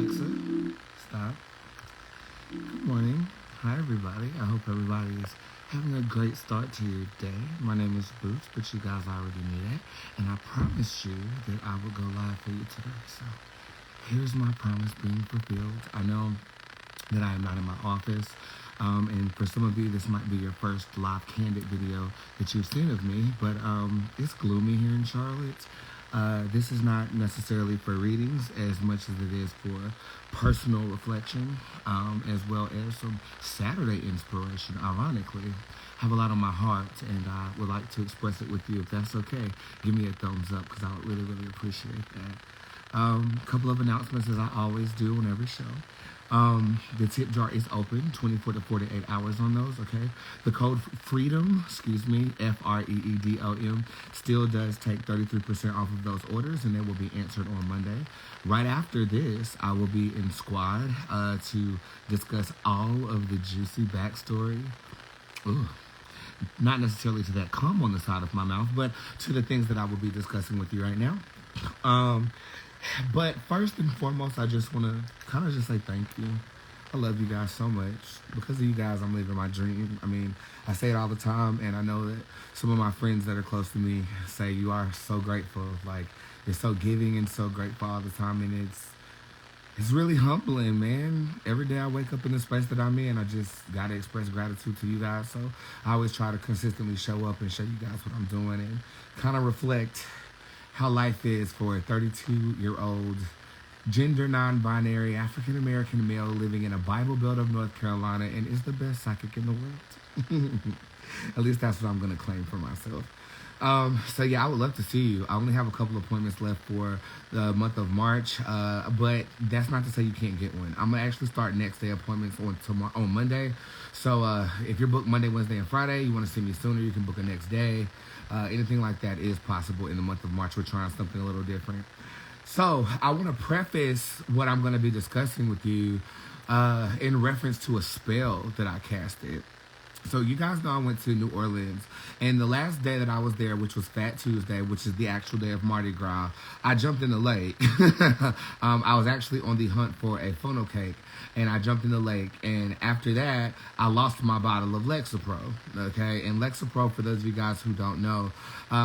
Alexa, stop. Good morning. Hi, everybody. I hope everybody is having a great start to your day. My name is Bootz, but you guys already knew that. And I promised you that I would go live for you today. So here's my promise being fulfilled. I know that I am not in my office. And for some of you, this might be your first live candid video that you've seen of me, but it's gloomy here in Charlotte. This is not necessarily for readings as much as it is for personal reflection, as well as some Saturday inspiration. Ironically, have a lot on my heart, and I would like to express it with you. If that's okay, give me a thumbs up because I would really, really appreciate that. Couple of announcements as I always do on every show. The tip jar is open 24 to 48 hours on those, okay? The code FREEDOM, FREEDOM, still does take 33% off of those orders, and they will be answered on Monday. Right after this, I will be in squad to discuss all of the juicy backstory. Ooh. Not necessarily to that cum on the side of my mouth, but to the things that I will be discussing with you right now. But first and foremost, I just want to kind of just say thank you. I love you guys so much. Because of you guys, I'm living my dream. I mean, I say it all the time, and I know that some of my friends that are close to me say you are so grateful. Like, you're so giving and so grateful all the time, and it's really humbling, man. Every day I wake up in the space that I'm in, I just got to express gratitude to you guys. So I always try to consistently show up and show you guys what I'm doing and kind of reflect how life is for a 32-year-old gender non-binary African-American male living in a Bible Belt of North Carolina and is the best psychic in the world. At least that's what I'm going to claim for myself. So yeah, I would love to see you. I only have a couple appointments left for the month of March, but that's not to say you can't get one. I'm gonna actually start next day appointments on Monday. So if you're booked Monday, Wednesday, and Friday, you want to see me sooner, you can book a next day. Anything like that is possible in the month of March. We're trying something a little different. So I want to preface what I'm going to be discussing with you in reference to a spell that I casted. So you guys know I went to New Orleans, and the last day that I was there, which was Fat Tuesday, which is the actual day of Mardi Gras, I jumped in the lake. I was actually on the hunt for a funnel cake, and I jumped in the lake, and after that, I lost my bottle of Lexapro, okay? And Lexapro, for those of you guys who don't know,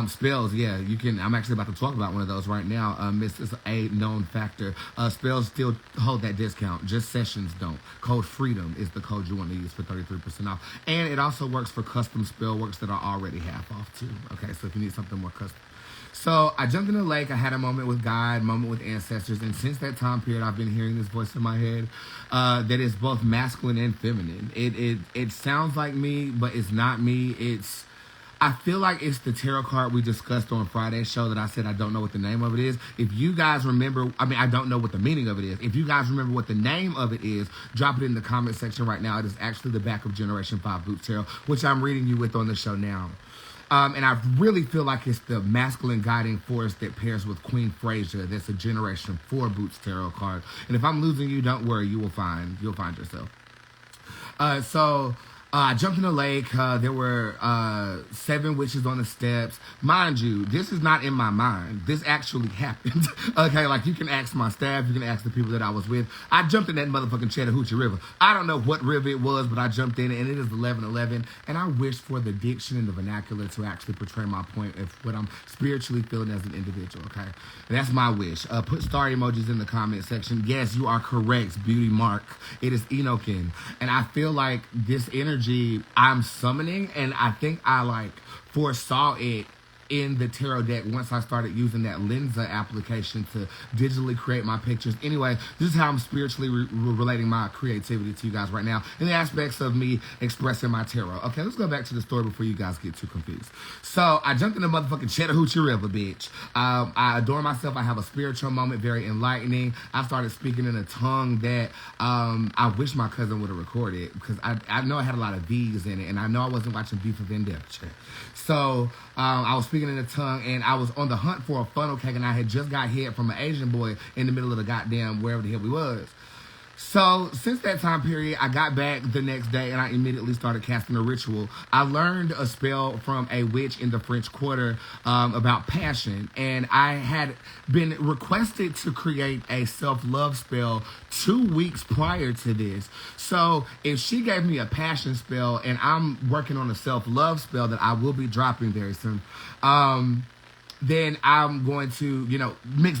spells, yeah, you can, I'm actually about to talk about one of those right now. This is a known factor. Spells still hold that discount, just sessions don't. Code FREEDOM is the code you want to use for 33% off. And it also works for custom spell works that are already half off too, okay? So if you need something more custom. So I jumped in the lake. I had a moment with God, moment with ancestors, and since that time period, I've been hearing this voice in my head that is both masculine and feminine. It sounds like me, but it's not me. I feel like it's the tarot card we discussed on Friday's show that I said I don't know what the name of it is. If you guys remember, I don't know what the meaning of it is. If you guys remember what the name of it is, drop it in the comment section right now. It is actually the back of Generation 5 Bootz Tarot, which I'm reading you with on the show now. And I really feel like it's the masculine guiding force that pairs with Queen Frazier. That's a Generation 4 Bootz Tarot card. And if I'm losing you, don't worry. You'll find yourself. I jumped in the lake. There were 7 witches on the steps. Mind you, this is not in my mind. This actually happened. Okay, like you can ask my staff, you can ask the people that I was with. I jumped in that motherfucking Chattahoochee River. I don't know what river it was, but I jumped in it, and it is 11:11. And I wish for the diction and the vernacular to actually portray my point of what I'm spiritually feeling as an individual. Okay, that's my wish. Put star emojis in the comment section. Yes, you are correct, Beauty Mark. It is Enokin, and I feel like this energy I'm summoning, and I think I foresaw it in the tarot deck once I started using that Lenza application to digitally create my pictures. Anyway, this is how I'm spiritually relating my creativity to you guys right now in the aspects of me expressing my tarot. Okay, let's go back to the story before you guys get too confused. So I jumped in the motherfucking Chattahoochee River, bitch. I adore myself. I have a spiritual moment, very enlightening. I started speaking in a tongue that I wish my cousin would have recorded because I know I had a lot of V's in it, and I know I wasn't watching Beef of Vendetta. So I was speaking in a tongue, and I was on the hunt for a funnel cake, and I had just got hit from an Asian boy in the middle of the goddamn wherever the hell we was. So since that time period, I got back the next day and I immediately started casting a ritual. I learned a spell from a witch in the French Quarter about passion, and I had been requested to create a self-love spell 2 weeks prior to this. So if she gave me a passion spell and I'm working on a self-love spell that I will be dropping very soon, then I'm going to, mix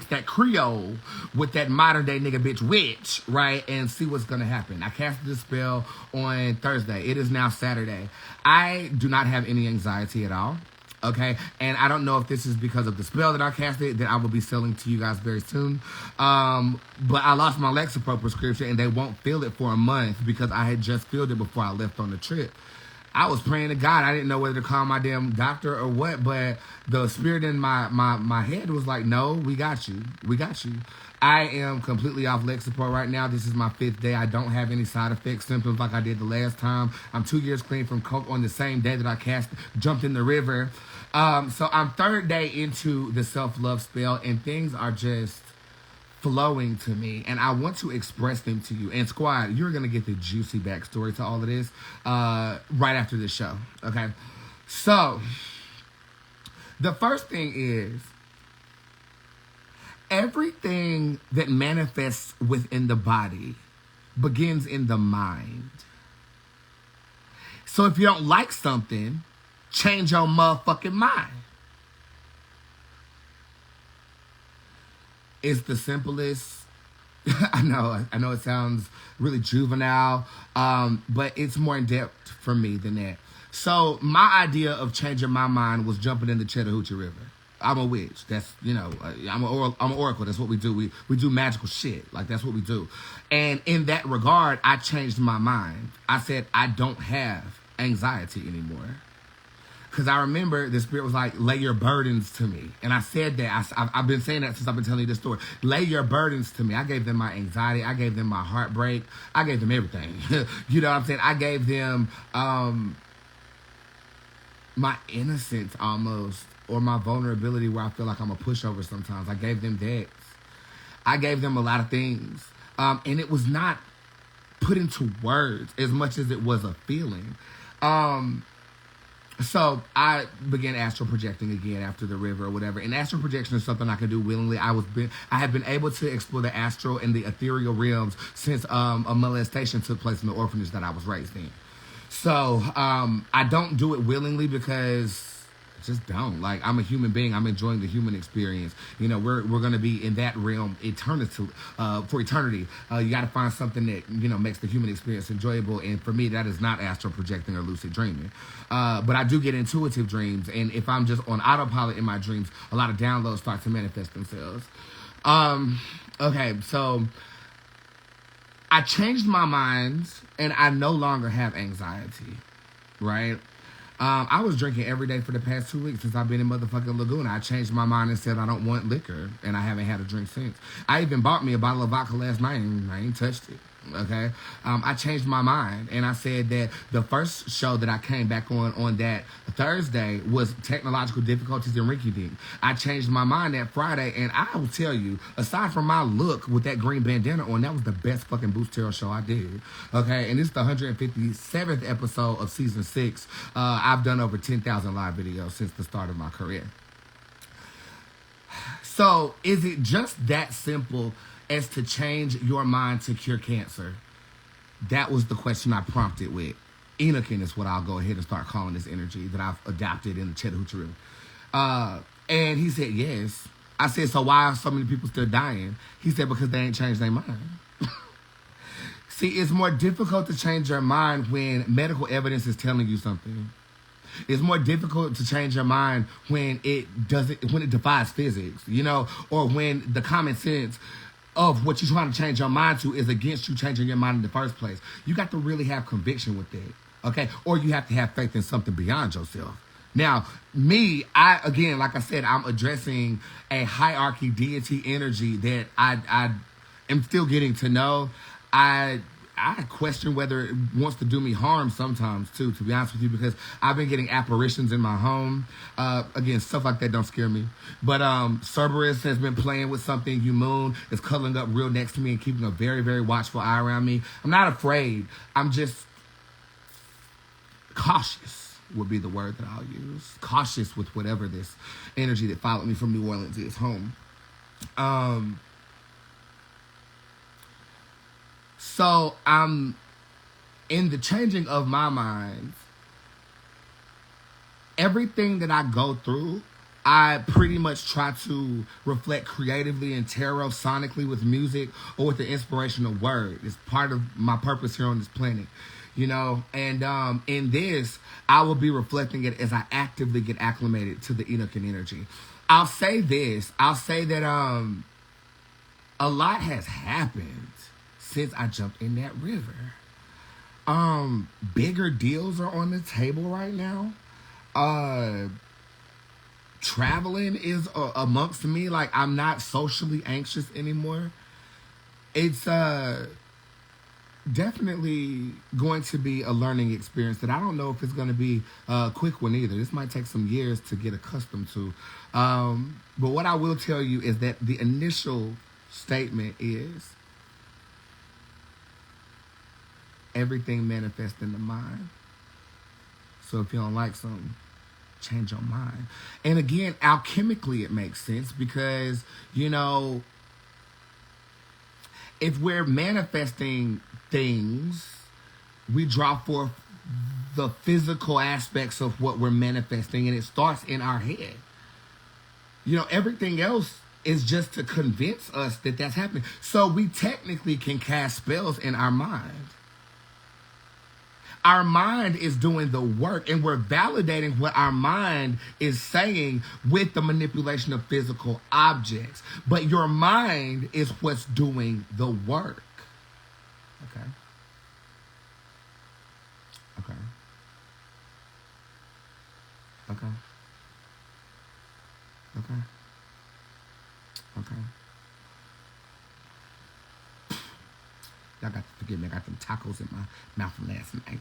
that Creole with that modern day nigga bitch witch, right? And see what's gonna happen. I casted this spell on Thursday. It is now Saturday. I do not have any anxiety at all. Okay, and I don't know if this is because of the spell that I casted that I will be selling to you guys very soon. But I lost my Lexapro prescription and they won't fill it for a month because I had just filled it before I left on the trip. I was praying to God. I didn't know whether to call my damn doctor or what, but the spirit in my head was like, no, we got you. We got you. I am completely off Lexapro right now. This is my 5th day. I don't have any side effects, symptoms like I did the last time. I'm 2 years clean from coke on the same day that I jumped in the river. So I'm 3rd day into the self-love spell, and things are just flowing to me, and I want to express them to you. And squad, you're gonna get the juicy backstory to all of this right after this show. Okay, so the first thing is everything that manifests within the body begins in the mind. So if you don't like something, change your motherfucking mind. It's the simplest. I know it sounds really juvenile, but it's more in depth for me than that. So my idea of changing my mind was jumping in the Chattahoochee River. I'm a witch. That's, I'm an oracle. That's what we do. We do magical shit. Like, that's what we do. And in that regard, I changed my mind. I said, I don't have anxiety anymore. Because I remember the spirit was like, lay your burdens to me. And I said that. I've been saying that since I've been telling you this story. Lay your burdens to me. I gave them my anxiety. I gave them my heartbreak. I gave them everything. You know what I'm saying? I gave them my innocence almost, or my vulnerability where I feel like I'm a pushover sometimes. I gave them that. I gave them a lot of things. And it was not put into words as much as it was a feeling. So I began astral projecting again after the river or whatever. And astral projection is something I can do willingly. I have been able to explore the astral and the ethereal realms since a molestation took place in the orphanage that I was raised in. So I don't do it willingly because I just don't. Like, I'm a human being. I'm enjoying the human experience. We're going to be in that realm for eternity. You got to find something that, makes the human experience enjoyable. And for me, that is not astral projecting or lucid dreaming. But I do get intuitive dreams. And if I'm just on autopilot in my dreams, a lot of downloads start to manifest themselves. Okay, so I changed my mind and I no longer have anxiety, right? I was drinking every day for the past 2 weeks since I've been in motherfucking Laguna. I changed my mind and said I don't want liquor, and I haven't had a drink since. I even bought me a bottle of vodka last night, and I ain't touched it. Okay, I changed my mind, and I said that the first show that I came back on that Thursday was technological difficulties in Rinky Dink. I changed my mind that Friday, and I will tell you, aside from my look with that green bandana on, that was the best fucking Bootz show I did. Okay, and this is the 157th episode of season 6. I've done over 10,000 live videos since the start of my career. So, is it just that simple as to change your mind to cure cancer? That was the question I prompted with. Enokin is what I'll go ahead and start calling this energy that I've adopted in the Chattahoochee River. And he said, yes. I said, so why are so many people still dying? He said, because they ain't changed their mind. See, it's more difficult to change your mind when medical evidence is telling you something. It's more difficult to change your mind when it defies physics, or when the common sense of what you're trying to change your mind to is against you changing your mind in the first place. You got to really have conviction with that, okay? Or you have to have faith in something beyond yourself. Now, me, again, like I said, I'm addressing a hierarchy deity energy that I am still getting to know. I I question whether it wants to do me harm sometimes too, to be honest with you, because I've been getting apparitions in my home. Again, stuff like that don't scare me. But Cerberus has been playing with something. You Moon is cuddling up real next to me and keeping a very, very watchful eye around me. I'm not afraid. I'm just cautious would be the word that I'll use. Cautious with whatever this energy that followed me from New Orleans is home. So I'm in the changing of my mind. Everything that I go through, I pretty much try to reflect creatively in tarot, sonically with music, or with the inspirational word. It's part of my purpose here on this planet, you know. And in this, I will be reflecting it as I actively get acclimated to the Enochian energy. I'll say this. I'll say that a lot has happened since I jumped in that river. Bigger deals are on the table right now. Traveling is amongst me. Like, I'm not socially anxious anymore. It's definitely going to be a learning experience that I don't know if it's going to be a quick one either. This might take some years to get accustomed to. But what I will tell you is that the initial statement is everything manifests in the mind. So if you don't like something, change your mind. And again, alchemically it makes sense because, you know, if we're manifesting things, we draw forth the physical aspects of what we're manifesting, and it starts in our head. You know, everything else is just to convince us that that's happening. So we technically can cast spells in our mind. Our mind is doing the work, and we're validating what our mind is saying with the manipulation of physical objects. But your mind is what's doing the work. Okay. Okay. Okay. Okay. Okay. Y'all got to forgive me. I got them tacos in my mouth from last night.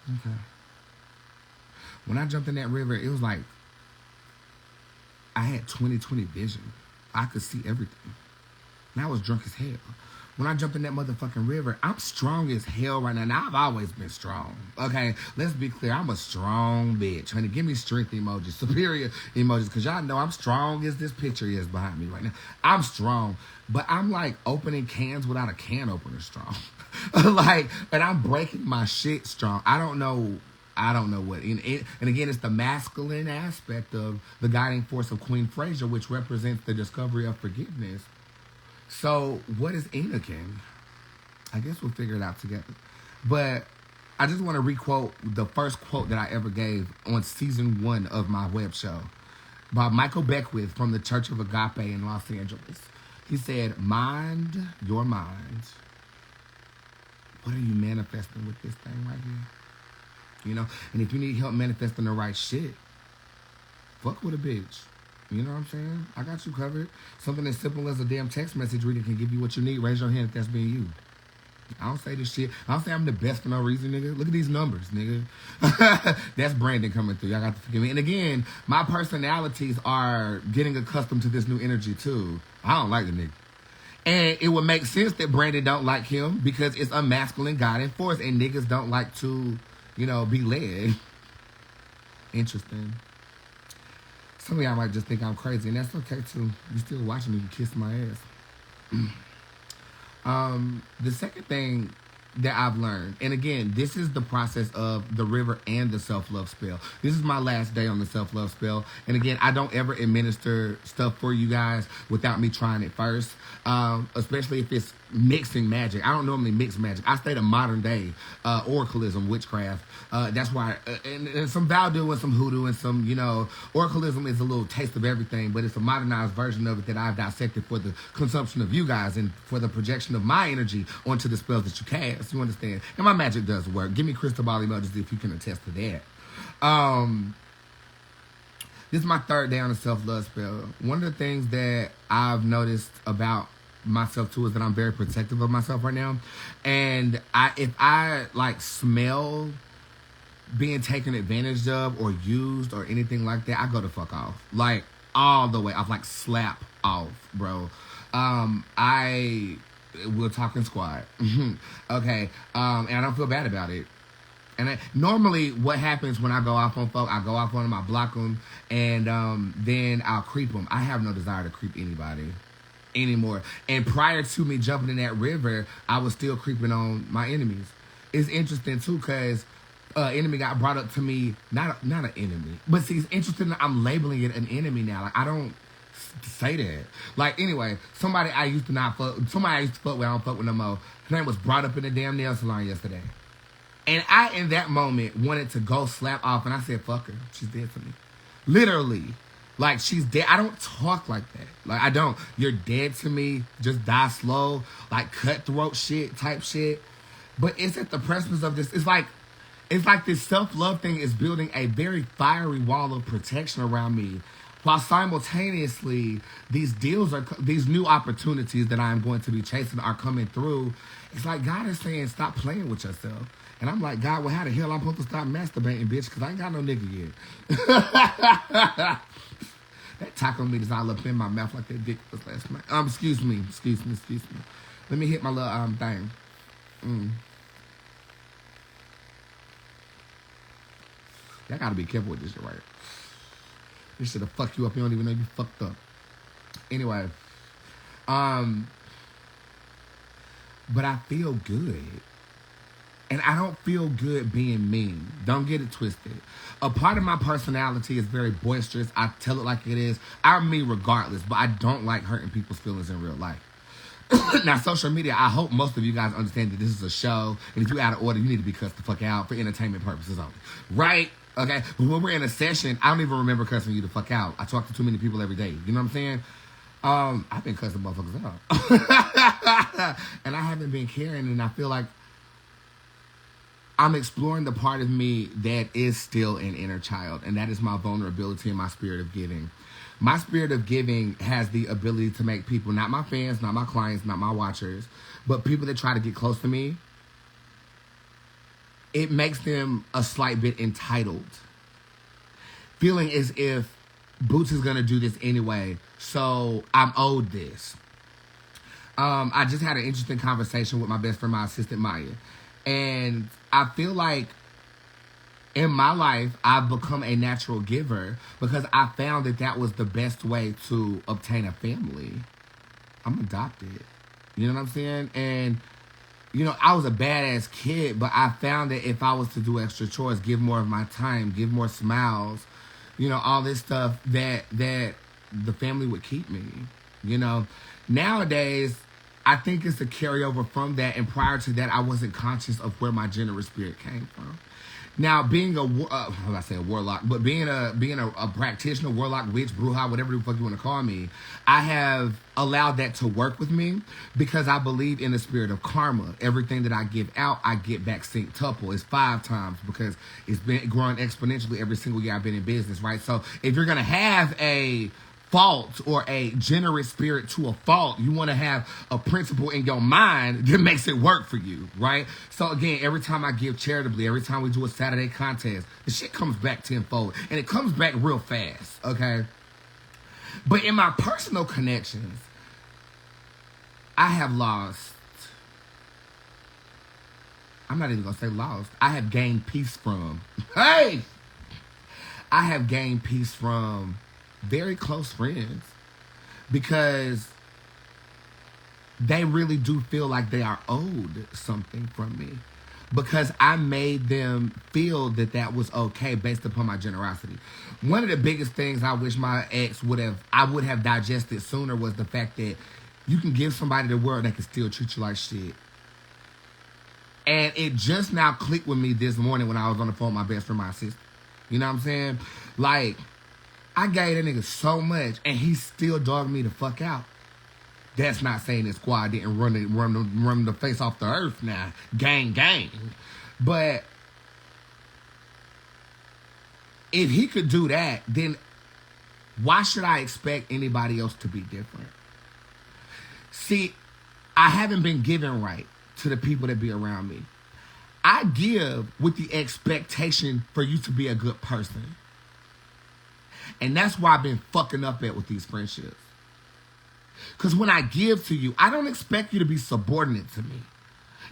Okay. When I jumped in that river, it was like I had 20/20 vision. I could see everything. And I was drunk as hell. When I jumped in that motherfucking river, I'm strong as hell right now. Now, I've always been strong. Okay, let's be clear. I'm a strong bitch. Honey, give me strength emojis, superior emojis, because y'all know I'm strong as this picture is behind me right now. I'm strong, but I'm like opening cans without a can opener strong. Like, and I'm breaking my shit strong. I don't know what. And again, it's the masculine aspect of the guiding force of Queen Fraser, which represents the discovery of forgiveness. So, what is Enochian? I guess we'll figure it out together. But I just want to requote the first quote that I ever gave on season 1 of my web show by Michael Beckwith from the Church of Agape in Los Angeles. He said, "Mind your mind. What are you manifesting with this thing right here? You know, and if you need help manifesting the right shit, fuck with a bitch. You know what I'm saying? I got you covered. Something as simple as a damn text message reader can give you what you need. Raise your hand if that's being you. I don't say this shit. I don't say I'm the best for no reason, nigga. Look at these numbers, nigga." That's Brandon coming through. Y'all got to forgive me. And again, my personalities are getting accustomed to this new energy too. I don't like the nigga. And it would make sense that Brandon don't like him because it's a masculine guiding force and niggas don't like to, you know, be led. Interesting. Some of y'all might just think I'm crazy, and that's okay too. You still watching me, you kiss my ass. The second thing that I've learned, and again, this is the process of the river and the self-love spell. This is my last day on the self-love spell. And again, I don't ever administer stuff for you guys without me trying it first, especially if it's mixing magic. I don't normally mix magic. I stay to modern day oracleism, witchcraft. That's why, and some voodoo and some hoodoo and some, you know, oracleism is a little taste of everything, but it's a modernized version of it that I've dissected for the consumption of you guys and for the projection of my energy onto the spells that you cast. You understand? And my magic does work. Give me crystal ball emojis if you can attest to that. This is my third day on the self-love spell. One of the things that I've noticed about myself too is that I'm very protective of myself right now, and if I like smell being taken advantage of or used or anything like that, I go the fuck off. Like all the way off, like slap off, bro. We're talking squad. Okay. And I don't feel bad about it. And normally what happens when I go off on folk, I go off on them, I block them, and then I'll creep them. I have no desire to creep anybody anymore. And prior to me jumping in that river, I was still creeping on my enemies. It's interesting too, because enemy got brought up to me, not an enemy, but see, it's interesting that I'm labeling it an enemy now. Like I don't say that. Like anyway, somebody I used to fuck with, I don't fuck with no more. Her name was brought up in the damn nail salon yesterday. And I, in that moment, wanted to go slap off, and I said, fuck her. She's dead to me. Literally. Like, she's dead. I don't talk like that. Like, I don't. You're dead to me. Just die slow. Like, cutthroat shit type shit. But it's at the precipice of this. It's like this self-love thing is building a very fiery wall of protection around me. While simultaneously, these new opportunities that I'm going to be chasing are coming through. It's like God is saying, stop playing with yourself. And I'm like, God, well, how the hell I'm supposed to stop masturbating, bitch? Because I ain't got no nigga yet. That taco meat is all up in my mouth like that dick was last night. Excuse me. Let me hit my little thing. Y'all gotta be careful with this shit, right? This shit'll fuck you up. You don't even know you fucked up. Anyway, but I feel good. And I don't feel good being mean. Don't get it twisted. A part of my personality is very boisterous. I tell it like it is. I'm me regardless, but I don't like hurting people's feelings in real life. Now, social media, I hope most of you guys understand that this is a show, and if you're out of order, you need to be cussed the fuck out for entertainment purposes only. Right? Okay? But when we're in a session, I don't even remember cussing you the fuck out. I talk to too many people every day. You know what I'm saying? I've been cussing motherfuckers out. And I haven't been caring, and I feel like I'm exploring the part of me that is still an inner child, and that is my vulnerability and my spirit of giving. My spirit of giving has the ability to make people, not my fans, not my clients, not my watchers, but people that try to get close to me, it makes them a slight bit entitled. Feeling as if Bootz is going to do this anyway, so I'm owed this. I just had an interesting conversation with my best friend, my assistant, Maya. And I feel like in my life, I've become a natural giver because I found that was the best way to obtain a family. I'm adopted. You know what I'm saying? And, you know, I was a badass kid, but I found that if I was to do extra chores, give more of my time, give more smiles, you know, all this stuff, that the family would keep me. You know, nowadays, I think it's a carryover from that, and prior to that, I wasn't conscious of where my generous spirit came from. Now, being a warlock, but being a practitioner, warlock, witch, bruja, whatever the fuck you want to call me, I have allowed that to work with me because I believe in the spirit of karma. Everything that I give out, I get back centuple. It's 5 times because it's been growing exponentially every single year I've been in business, right? So if you're gonna have a fault or a generous spirit to a fault, you want to have a principle in your mind that makes it work for you, right? So again, every time I give charitably, every time we do a Saturday contest, the shit comes back tenfold, and it comes back real fast, okay? But in my personal connections, I have lost. I'm not even gonna say lost. I have gained peace from. I have gained peace from very close friends because they really do feel like they are owed something from me because I made them feel that was okay based upon my generosity. One of the biggest things I wish my ex would have digested sooner was the fact that you can give somebody the world that can still treat you like shit. And it just now clicked with me this morning when I was on the phone with my best friend, my sister. You know what I'm saying? Like, I gave that nigga so much, and he still dogged me the fuck out. That's not saying that squad didn't run the face off the earth now. Gang. But if he could do that, then why should I expect anybody else to be different? See, I haven't been giving right to the people that be around me. I give with the expectation for you to be a good person. And that's why I've been fucking up at with these friendships. Because when I give to you, I don't expect you to be subordinate to me.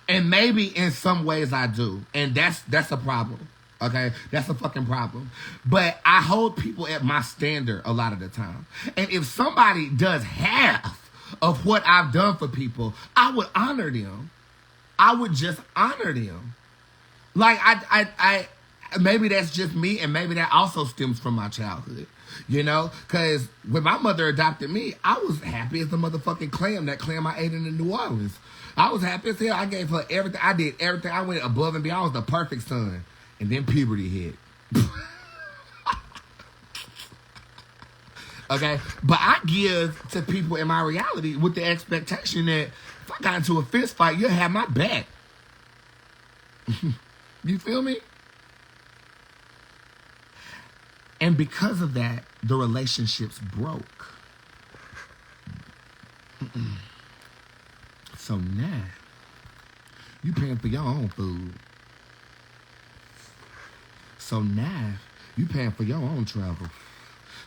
And maybe in some ways I do. And that's a problem. Okay? That's a fucking problem. But I hold people at my standard a lot of the time. And if somebody does half of what I've done for people, I would honor them. I would just honor them. Like, I maybe that's just me, and maybe that also stems from my childhood, you know? Because when my mother adopted me, I was happy as the motherfucking clam, that clam I ate in New Orleans. I was happy as hell. I gave her everything. I did everything. I went above and beyond. I was the perfect son. And then puberty hit. Okay? But I give to people in my reality with the expectation that if I got into a fist fight, you'll have my back. You feel me? And because of that, the relationships broke. So now, you paying for your own food. So now, you paying for your own travel.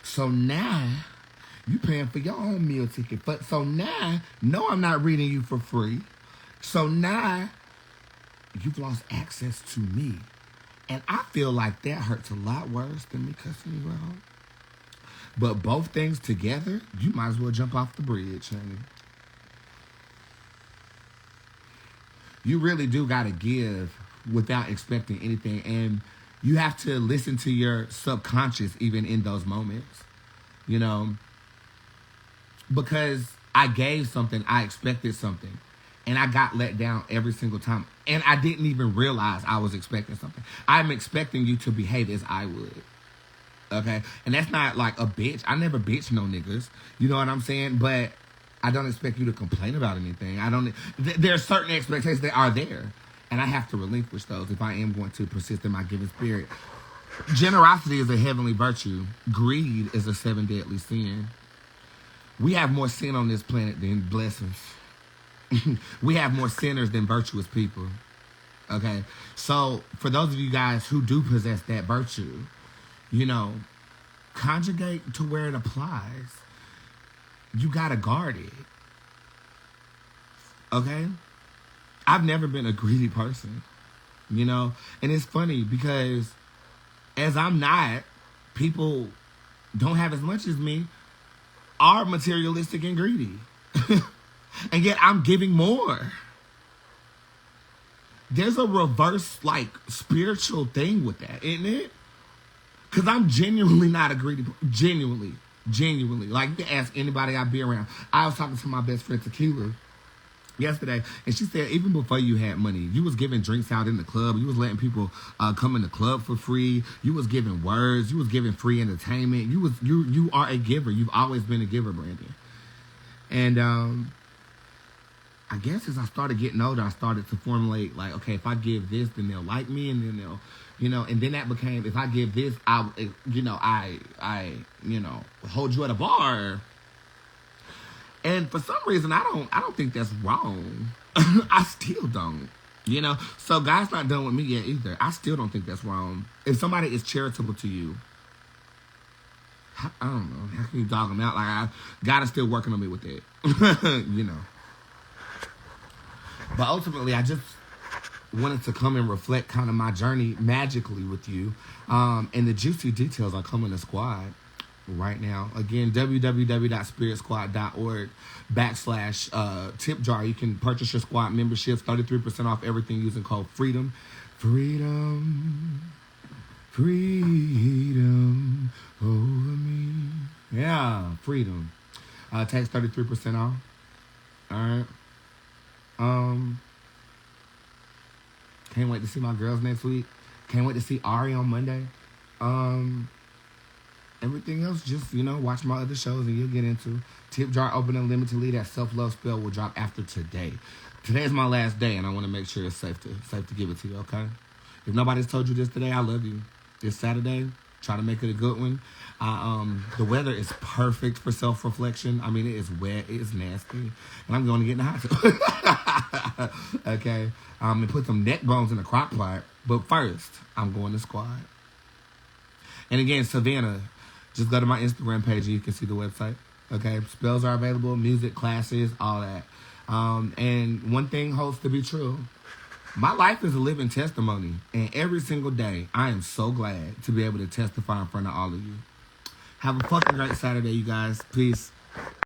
So now, you paying for your own meal ticket. But so now, no, I'm not reading you for free. So now, you've lost access to me. And I feel like that hurts a lot worse than me cussing you out. But both things together, you might as well jump off the bridge, honey. You really do got to give without expecting anything. And you have to listen to your subconscious even in those moments. You know? Because I gave something, I expected something. And I got let down every single time. And I didn't even realize I was expecting something. I'm expecting you to behave as I would. Okay? And that's not like a bitch. I never bitch no niggas. You know what I'm saying? But I don't expect you to complain about anything. There are certain expectations that are there. And I have to relinquish those if I am going to persist in my giving spirit. Generosity is a heavenly virtue. Greed is a 7 deadly sin. We have more sin on this planet than blessings. We have more sinners than virtuous people. Okay? So, for those of you guys who do possess that virtue, you know, conjugate to where it applies. You gotta guard it. Okay? I've never been a greedy person. You know? And it's funny because as I'm not, people don't have as much as me, are materialistic and greedy. And yet I'm giving more. There's a reverse, like, spiritual thing with that, isn't it? Because I'm genuinely not a greedy person. Genuinely. Like, you can ask anybody I be around. I was talking to my best friend, Tequila, yesterday, and she said even before you had money, you was giving drinks out in the club. You was letting people come in the club for free. You was giving words. You was giving free entertainment. You are a giver. You've always been a giver, Brandon. And I guess as I started getting older, I started to formulate, like, okay, if I give this, then they'll like me, and then they'll, you know, and then that became, if I give this, I hold you at a bar. And for some reason, I don't think that's wrong. I still don't, you know. So God's not done with me yet either. I still don't think that's wrong. If somebody is charitable to you, I don't know, how can you dog them out? Like, God is still working on me with that, you know. But ultimately, I just wanted to come and reflect kind of my journey magically with you. And the juicy details are coming to Squad right now. Again, www.spiritsquad.org/tip jar. You can purchase your Squad memberships, 33% off everything using code FREEDOM. Freedom over me. Yeah, freedom. Takes 33% off. All right. Can't wait to see my girls next week. Can't wait to see Ari on Monday. Everything else, just, you know, watch my other shows and you'll get into. Tip jar open unlimitedly. That self-love spell will drop after today. Today is my last day, and I want to make sure it's safe to give it to you, okay? If nobody's told you this today, I love you. It's Saturday. Try to make it a good one. The weather is perfect for self-reflection. I mean, it is wet, it is nasty, and I'm going to get in the hot tub. Okay, and put some neck bones in the crock pot. But first, I'm going to squat. And again, Savannah, just go to my Instagram page and you can see the website. Okay, spells are available, music, classes, all that. And one thing holds to be true. My life is a living testimony, and every single day, I am so glad to be able to testify in front of all of you. Have a fucking great Saturday, you guys. Peace.